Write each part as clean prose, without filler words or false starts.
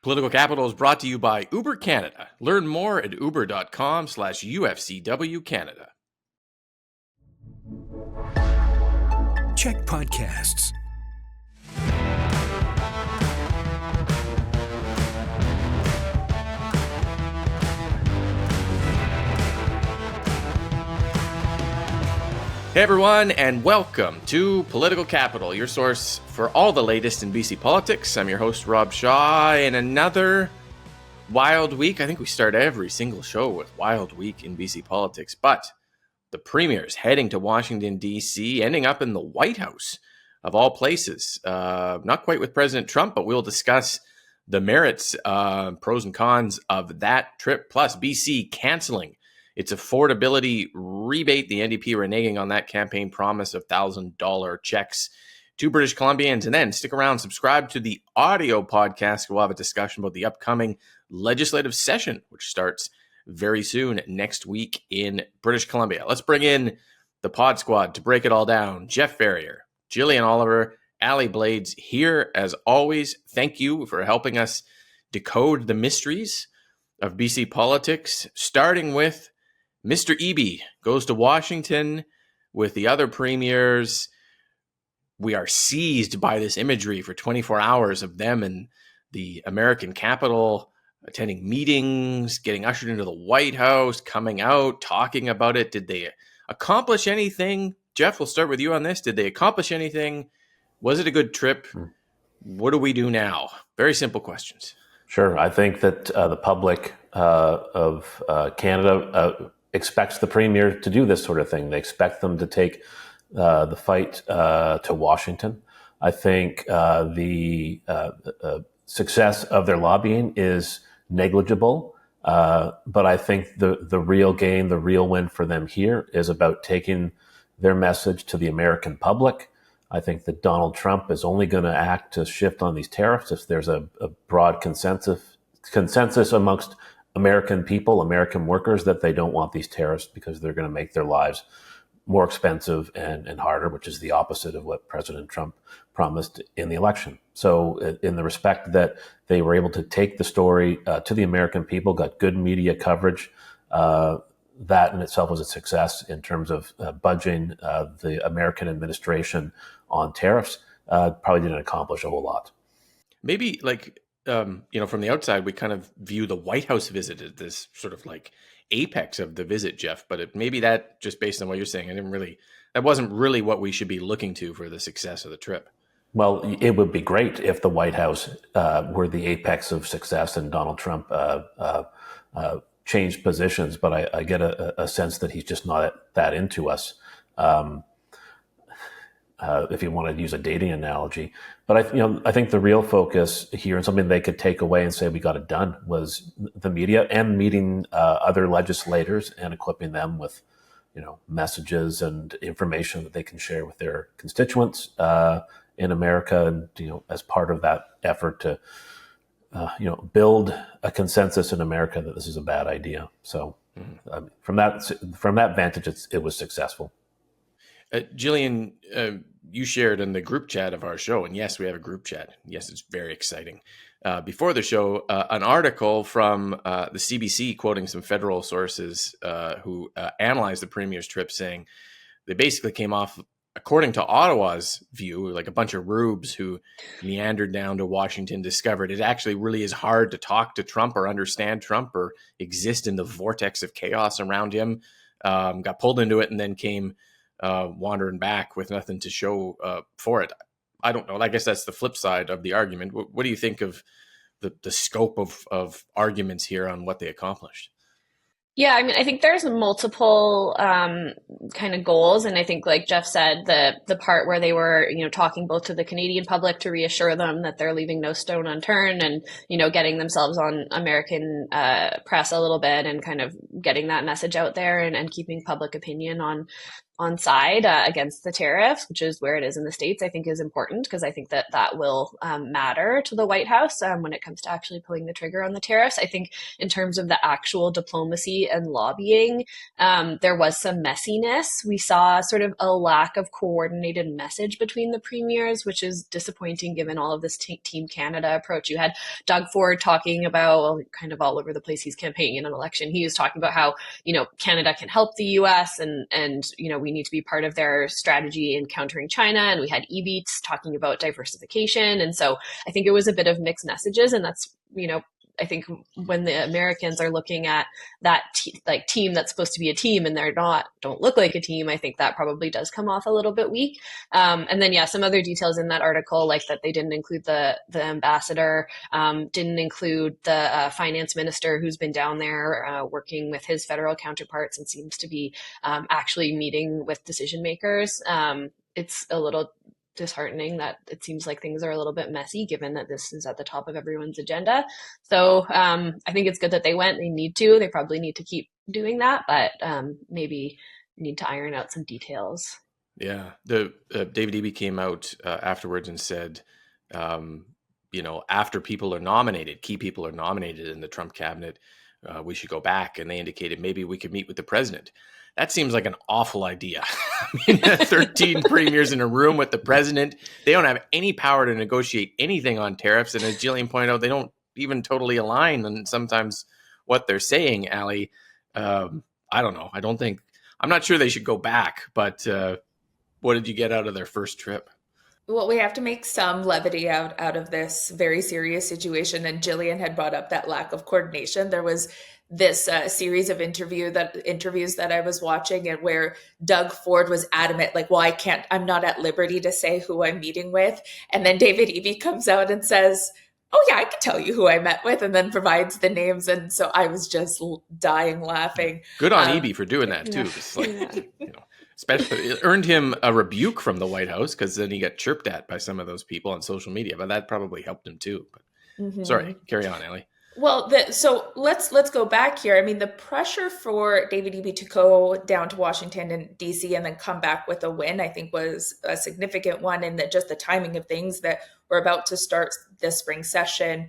Political Capital is brought to you by Uber Canada. Learn more at uber.com/UFCW Canada. CHEK Podcasts. Hey everyone, and welcome to Political Capital, your source for all the latest in BC politics. I'm your host, Rob Shaw, and another wild week. I think we start every single show with wild week in BC politics, but the Premier's heading to Washington, D.C., ending up in the White House, of all places. Not quite with President Trump, but we'll discuss the merits, pros and cons of that trip, plus BC canceling its affordability rebate, the NDP reneging on that campaign promise of $1,000 checks to British Columbians. And then stick around, subscribe to the audio podcast. We'll have a discussion about the upcoming legislative session, which starts very soon next week in British Columbia. Let's bring in the pod squad to break it all down. Jeff Ferrier, Jillian Oliver, Allie Blades here as always. Thank you for helping us decode the mysteries of BC politics, starting with Mr. Eby goes to Washington with the other premiers. We are seized by this imagery for 24 hours of them in the American Capitol, attending meetings, getting ushered into the White House, coming out, talking about it. Did they accomplish anything? Jeff, we'll start with you on this. Did they accomplish anything? Was it a good trip? What do we do now? Very simple questions. Sure. I think that the public of Canada expects the Premier to do this sort of thing. They expect them to take the fight to Washington. I think the success of their lobbying is negligible, but I think the real gain, the real win for them here is about taking their message to the American public. I think that Donald Trump is only going to act to shift on these tariffs if there's a broad consensus amongst American people, American workers, that they don't want these tariffs because they're going to make their lives more expensive and harder, which is the opposite of what President Trump promised in the election. So in the respect that they were able to take the story to the American people, got good media coverage, that in itself was a success in terms of budging the American administration on tariffs. Probably didn't accomplish a whole lot. Maybe from the outside, we kind of view the White House visit as this sort of like apex of the visit, Jeff. But maybe that, just based on what you're saying, that wasn't really what we should be looking to for the success of the trip. Well, it would be great if the White House were the apex of success and Donald Trump changed positions. But I get a sense that he's just not that into us. If you want to use a dating analogy. But I think the real focus here, and something they could take away and say we got it done, was the media and meeting other legislators and equipping them with messages and information that they can share with their constituents in America, and as part of that effort to build a consensus in America that this is a bad idea. So from that vantage, it was successful. Jillian, you shared in the group chat of our show, and yes, we have a group chat. Yes, it's very exciting. Before the show, an article from the CBC quoting some federal sources who analyzed the Premier's trip, saying they basically came off, according to Ottawa's view, like a bunch of rubes who meandered down to Washington, discovered it actually really is hard to talk to Trump or understand Trump or exist in the vortex of chaos around him, got pulled into it, and then came wandering back with nothing to show for it. I don't know. I guess that's the flip side of the argument. What do you think of the scope of arguments here on what they accomplished? Yeah, I mean, I think there's multiple kind of goals. And I think, like Jeff said, the part where they were, talking both to the Canadian public to reassure them that they're leaving no stone unturned and, getting themselves on American press a little bit and kind of getting that message out there and keeping public opinion on side against the tariffs, which is where it is in the States, I think is important because I think that will matter to the White House when it comes to actually pulling the trigger on the tariffs. I think in terms of the actual diplomacy and lobbying, there was some messiness. We saw sort of a lack of coordinated message between the premiers, which is disappointing given all of this Team Canada approach. You had Doug Ford talking about, well, kind of all over the place, he's campaigning in an election. He was talking about how, Canada can help the US and we need to be part of their strategy in countering China. And we had Eby talking about diversification. And so I think it was a bit of mixed messages. And that's, I think when the Americans are looking at that team that's supposed to be a team and don't look like a team, I think that probably does come off a little bit weak. And then, some other details in that article, like that they didn't include the ambassador, didn't include the finance minister who's been down there working with his federal counterparts and seems to be actually meeting with decision makers. It's a little disheartening that it seems like things are a little bit messy given that this is at the top of everyone's agenda. So I think it's good that they went. They probably need to keep doing that, but maybe need to iron out some details. Yeah. The David Eby came out afterwards and said, after people are nominated, key people are nominated in the Trump cabinet, we should go back. And they indicated maybe we could meet with the president. That seems like an awful idea. 13 premiers in a room with the president. They don't have any power to negotiate anything on tariffs. And as Jillian pointed out, they don't even totally align on sometimes what they're saying, Allie. I don't know. I'm not sure they should go back, but what did you get out of their first trip? Well, we have to make some levity out of this very serious situation. And Jillian had brought up that lack of coordination. There was this series of interviews that I was watching and where Doug Ford was adamant, like, well, I'm not at liberty to say who I'm meeting with. And then David Eby comes out and says, oh yeah, I can tell you who I met with, and then provides the names. And so I was just dying laughing. Good on Eby for doing that too. Especially it earned him a rebuke from the White House because then he got chirped at by some of those people on social media, but that probably helped him too. But Sorry, carry on, Allie. Well, so let's go back here. I mean, the pressure for David Eby to go down to Washington and DC and then come back with a win, I think, was a significant one. And that just the timing of things that we're about to start this spring session,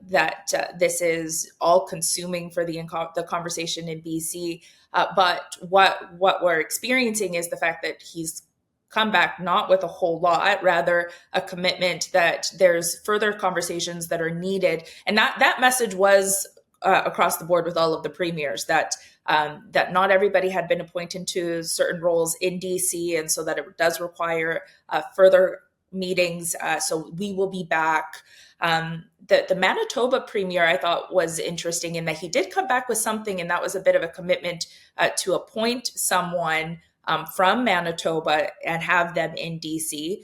this is all consuming for the conversation in BC. But what we're experiencing is the fact that he's come back not with a whole lot, rather a commitment that there's further conversations that are needed. And that message was across the board with all of the premiers, that not everybody had been appointed to certain roles in DC, and so that it does require further meetings. So we will be back. The Manitoba premier, I thought, was interesting in that he did come back with something, and that was a bit of a commitment to appoint someone from Manitoba and have them in DC.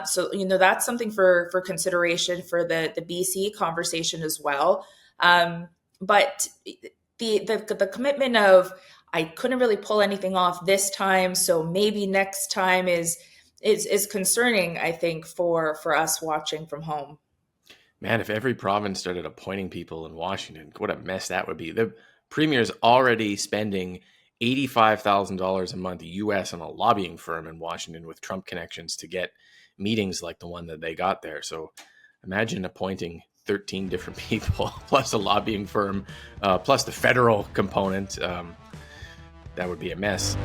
So, that's something for consideration for the BC conversation as well. But the commitment of, I couldn't really pull anything off this time, so maybe next time is concerning, I think, for us watching from home. Man, if every province started appointing people in Washington, what a mess that would be. The premier's already spending $85,000 a month US on a lobbying firm in Washington with Trump connections to get meetings like the one that they got there. So imagine appointing 13 different people, plus a lobbying firm, plus the federal component. That would be a mess.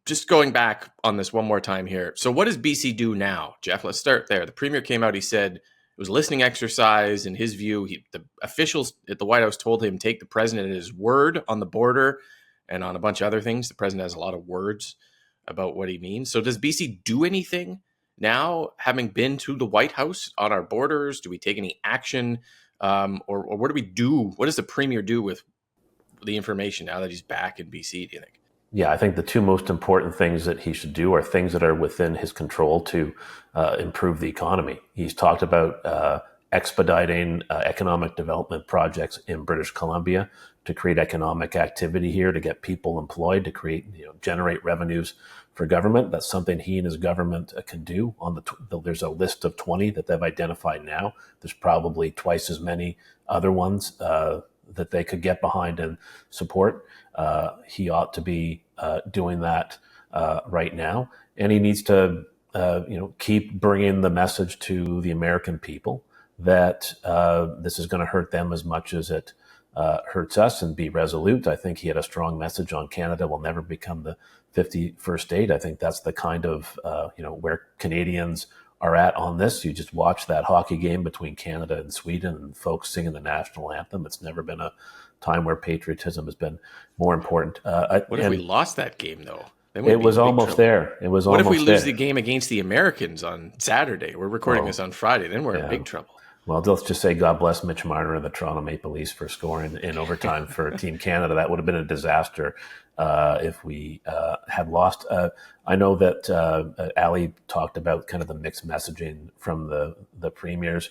Just going back on this one more time here. So what does BC do now, Jeff? Let's start there. The premier came out, he said it was a listening exercise. In his view, the officials at the White House told him take the president at his word on the border and on a bunch of other things. The president has a lot of words about what he means. So does BC do anything now, having been to the White House on our borders? Do we take any action? Or what do we do? What does the premier do with the information now that he's back in BC, do you think? Yeah, I think the two most important things that he should do are things that are within his control to improve the economy. He's talked about expediting economic development projects in British Columbia to create economic activity here, to get people employed, to create, generate revenues for government. That's something he and his government can do. There's a list of 20 that they've identified now. There's probably twice as many other ones that they could get behind and support. He ought to be doing that right now, and he needs to keep bringing the message to the American people that this is going to hurt them as much as it hurts us, and be resolute. I think he had a strong message on Canada will never become the 51st state. I think that's the kind of where Canadians are at on this. You just watch that hockey game between Canada and Sweden and folks singing the national anthem. It's never been a time where patriotism has been more important. What if we lost that game, though? It was almost there. It was what almost if we lose there. the game against the Americans on Saturday? We're recording this on Friday. Then we're in big trouble. Well, let's just say God bless Mitch Marner and the Toronto Maple Leafs for scoring in overtime for Team Canada. That would have been a disaster if we had lost. I know that Allie talked about kind of the mixed messaging from the premiers.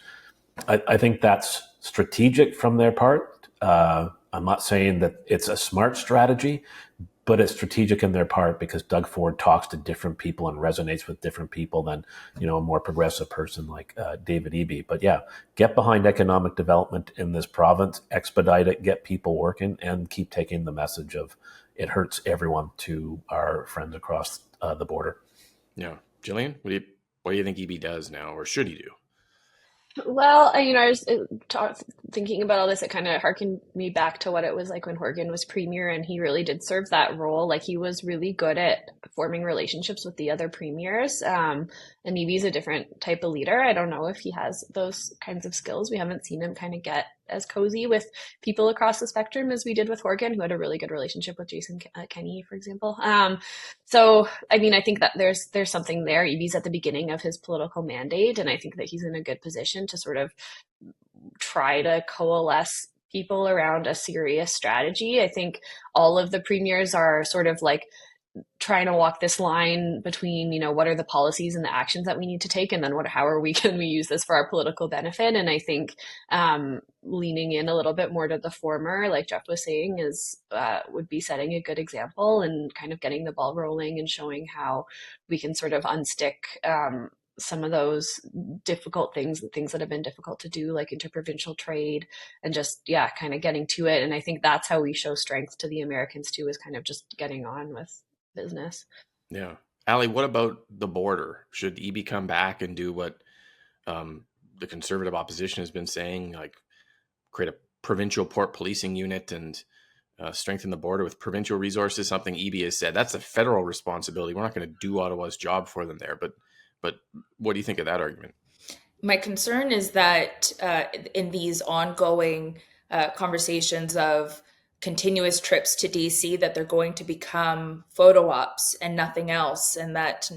I think that's strategic from their part. I'm not saying that it's a smart strategy, but it's strategic in their part because Doug Ford talks to different people and resonates with different people than, a more progressive person like David Eby. But yeah, get behind economic development in this province, expedite it, get people working, and keep taking the message of it hurts everyone to our friends across the border. Yeah. Jillian, what do you think Eby does now, or should he do? Well, I was thinking about all this. It kind of harkened me back to what it was like when Horgan was premier, and he really did serve that role. Like, he was really good at forming relationships with the other premiers. And Eby's a different type of leader. I don't know if he has those kinds of skills. We haven't seen him kind of get as cozy with people across the spectrum as we did with Horgan, who had a really good relationship with Jason Kenney, for example. So, I think that there's something there. Eby's at the beginning of his political mandate, and I think that he's in a good position to sort of try to coalesce people around a serious strategy. I think all of the premiers are sort of like trying to walk this line between, what are the policies and the actions that we need to take, and then can we use this for our political benefit? And I think leaning in a little bit more to the former, like Jeff was saying, would be setting a good example and kind of getting the ball rolling and showing how we can sort of unstick some of those difficult things, the things that have been difficult to do, like interprovincial trade, and just, kind of getting to it. And I think that's how we show strength to the Americans too, is kind of just getting on with business. Yeah. Allie, what about the border? Should Eby come back and do what the Conservative opposition has been saying, like create a provincial port policing unit and strengthen the border with provincial resources? Something Eby has said that's a federal responsibility. We're not going to do Ottawa's job for them there. But what do you think of that argument? My concern is that in these ongoing conversations of continuous trips to DC, that they're going to become photo ops and nothing else, and that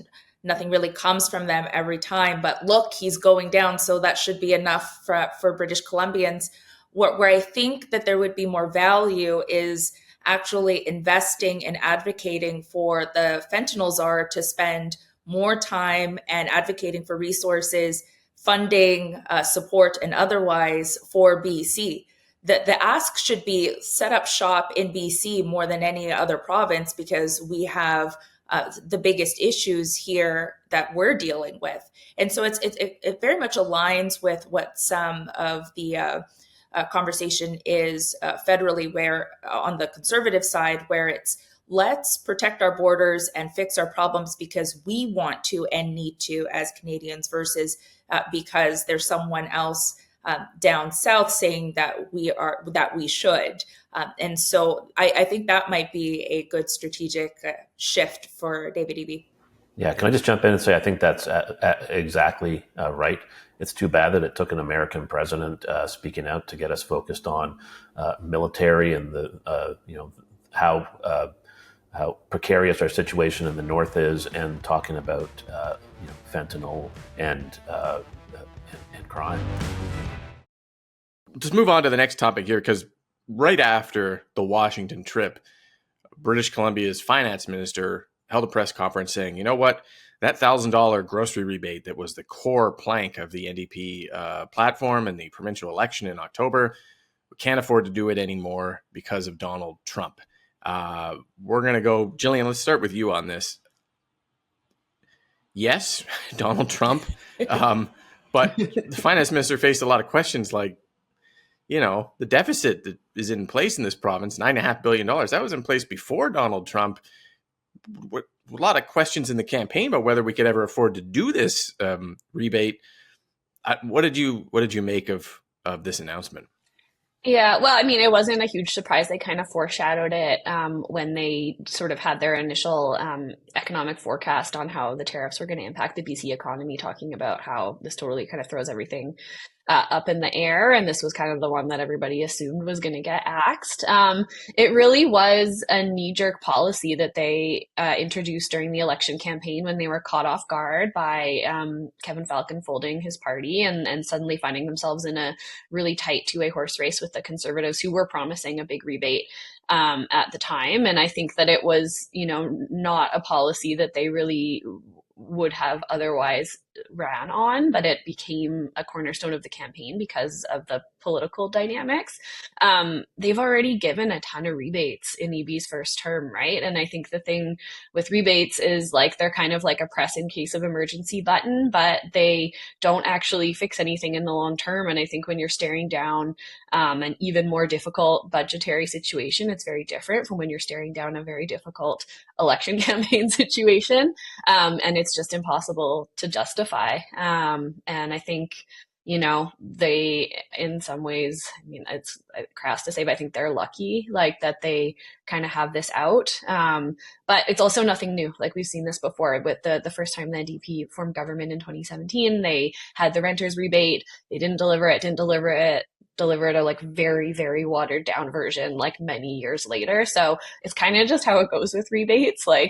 nothing really comes from them every time. But look, he's going down, so that should be enough for British Columbians. Where I think that there would be more value is actually investing and advocating for the fentanyl czar to spend more time and advocating for resources, funding, support, and otherwise for BC. The ask should be set up shop in BC more than any other province, because we have the biggest issues here that we're dealing with. And so it very much aligns with what some of the conversation is federally, where on the Conservative side, where it's let's protect our borders and fix our problems because we want to and need to as Canadians, versus because there's someone else down south saying that we should. And so I think that might be a good strategic shift for David Eby. Yeah, can I just jump in and say I think that's exactly right. It's too bad that it took an American president speaking out to get us focused on military and the how precarious our situation in the north is, and talking about fentanyl and crime. Just move on to the next topic here, because right after the Washington trip, British Columbia's finance minister held a press conference saying, you know what, that $1,000 grocery rebate that was the core plank of the NDP platform in the provincial election in October, we can't afford to do it anymore because of Donald Trump. We're going to go, Jillian, let's start with you on this. Yes, Donald Trump. But the finance minister faced a lot of questions like, the deficit that is in place in this province, $9.5 billion, that was in place before Donald Trump. a lot of questions in the campaign about whether we could ever afford to do this rebate. What did you make of this announcement? Yeah, well, I mean, it wasn't a huge surprise. They kind of foreshadowed it when they sort of had their initial economic forecast on how the tariffs were going to impact the BC economy, talking about how this totally kind of throws everything up in the air. And this was kind of the one that everybody assumed was going to get axed. It really was a knee-jerk policy that they introduced during the election campaign when they were caught off guard by Kevin Falcon folding his party and suddenly finding themselves in a really tight two-way horse race with the Conservatives, who were promising a big rebate at the time. And I think that it was, not a policy that they really would have otherwise ran on, but it became a cornerstone of the campaign because of the political dynamics. They've already given a ton of rebates in Eby's first term, right? And I think the thing with rebates is they're kind of like a press in case of emergency button, but they don't actually fix anything in the long term. And I think when you're staring down an even more difficult budgetary situation, it's very different from when you're staring down a very difficult election campaign situation. And it's just impossible to justify. And I think, they, in some ways, I mean, it's crass to say, but I think they're lucky, that they kind of have this out. But it's also nothing new. We've seen this before with the first time the NDP formed government in 2017, they had the renters rebate. They didn't deliver it, delivered a very, very watered down version many years later. So it's kind of just how it goes with rebates, so,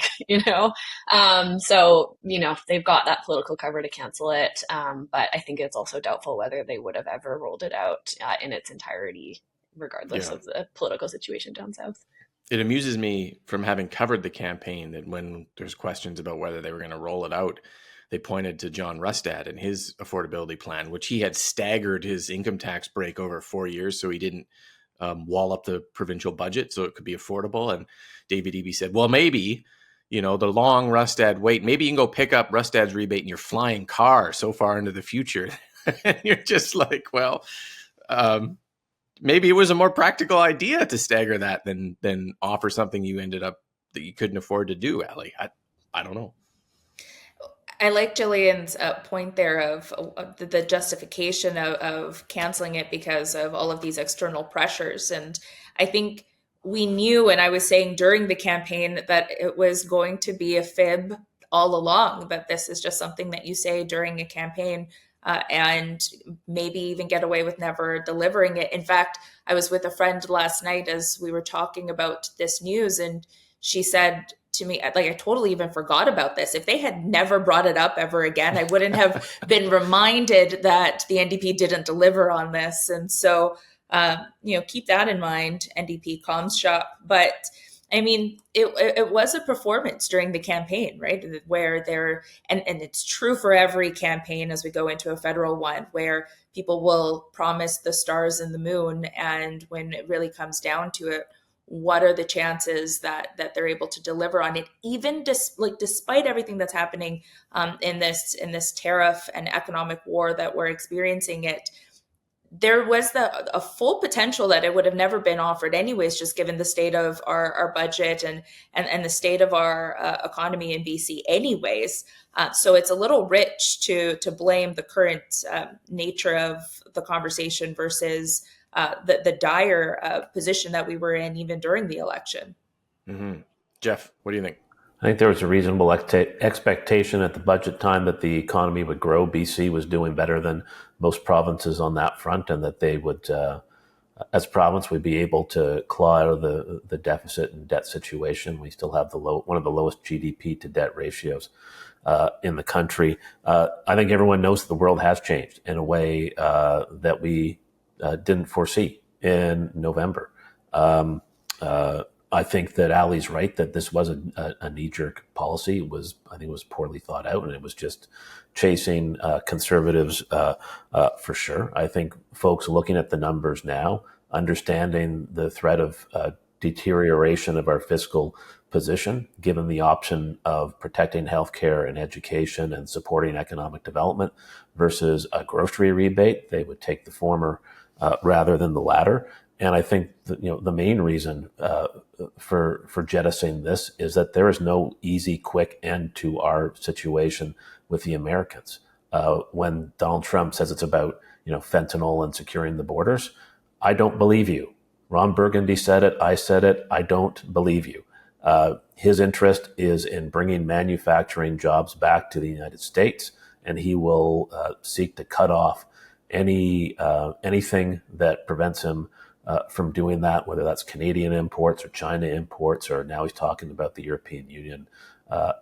they've got that political cover to cancel it. But I think it's also doubtful whether they would have ever rolled it out in its entirety, regardless of the political situation down south. It amuses me, from having covered the campaign, that when there's questions about whether they were going to roll it out, they pointed to John Rustad and his affordability plan, which he had staggered his income tax break over 4 years so he didn't wall up the provincial budget so it could be affordable. And David Eby said, well, maybe, the long Rustad wait, maybe you can go pick up Rustad's rebate in your flying car so far into the future. And you're just well, maybe it was a more practical idea to stagger that than offer something you ended up that you couldn't afford to do, Allie. I don't know. I like Jillian's point there of the justification of canceling it because of all of these external pressures. And I think we knew, and I was saying during the campaign, that it was going to be a fib all along, that this is just something that you say during a campaign and maybe even get away with never delivering it. In fact, I was with a friend last night as we were talking about this news, and she said to me, I totally even forgot about this. If they had never brought it up ever again, I wouldn't have been reminded that the NDP didn't deliver on this. And so, keep that in mind, NDP comms shop. But I mean, it was a performance during the campaign, right? Where and it's true for every campaign as we go into a federal one, where people will promise the stars and the moon. And when it really comes down to it, what are the chances that they're able to deliver on it, even despite everything that's happening in this tariff and economic war that we're experiencing it? There was a full potential that it would have never been offered anyways, just given the state of our budget and the state of our economy in BC anyways. So it's a little rich to blame the current nature of the conversation versus the dire position that we were in even during the election. Mm-hmm. Jeff, what do you think? I think there was a reasonable expectation at the budget time that the economy would grow. BC was doing better than most provinces on that front, and that they would, as a province, would be able to claw out of the deficit and debt situation. We still have one of the lowest GDP to debt ratios in the country. I think everyone knows that the world has changed in a way that we didn't foresee in November. I think that Allie's right that this was a knee-jerk policy. I think it was poorly thought out, and it was just chasing conservatives for sure. I think folks looking at the numbers now, understanding the threat of deterioration of our fiscal position, given the option of protecting healthcare and education and supporting economic development versus a grocery rebate, they would take the former rather than the latter. And I think that, the main reason for jettisoning this is that there is no easy, quick end to our situation with the Americans. When Donald Trump says it's about fentanyl and securing the borders, I don't believe you. Ron Burgundy said it. I said it. I don't believe you. His interest is in bringing manufacturing jobs back to the United States, and he will seek to cut off anything that prevents him from doing that, whether that's Canadian imports or China imports, or now he's talking about the European Union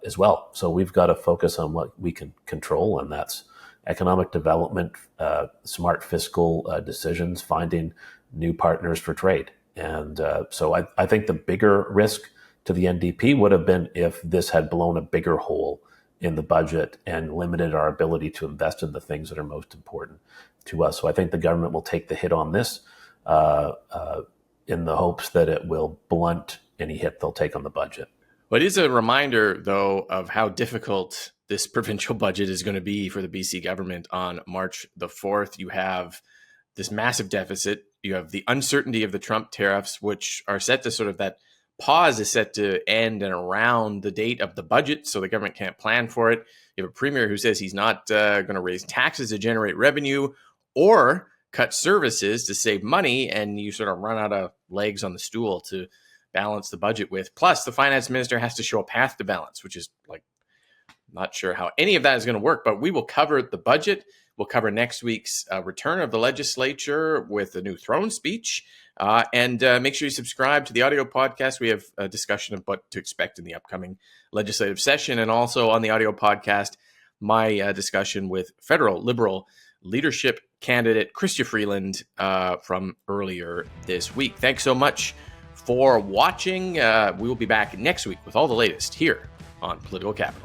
as well. So we've got to focus on what we can control, and that's economic development, smart fiscal decisions, finding new partners for trade. And so I think the bigger risk to the NDP would have been if this had blown a bigger hole in the budget and limited our ability to invest in the things that are most important to us. So I think the government will take the hit on this in the hopes that it will blunt any hit they'll take on the budget. But it is a reminder, though, of how difficult this provincial budget is going to be for the BC government on March the 4th. You have this massive deficit. You have the uncertainty of the Trump tariffs, which are set to sort of that pause is set to end and around the date of the budget, so the government can't plan for it. You have a premier who says he's not going to raise taxes to generate revenue or cut services to save money, and you sort of run out of legs on the stool to balance the budget with. Plus, the finance minister has to show a path to balance, which is not sure how any of that is going to work, but we will cover the budget. We'll cover next week's return of the legislature with a new throne speech. And make sure you subscribe to the audio podcast. We have a discussion of what to expect in the upcoming legislative session. And also on the audio podcast, my discussion with federal Liberal leadership candidate Chrystia Freeland from earlier this week. Thanks so much for watching. We will be back next week with all the latest here on Political Capital.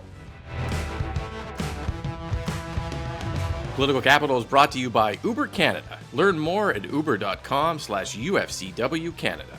Political Capital is brought to you by Uber Canada. Learn more at uber.com/UFCW Canada.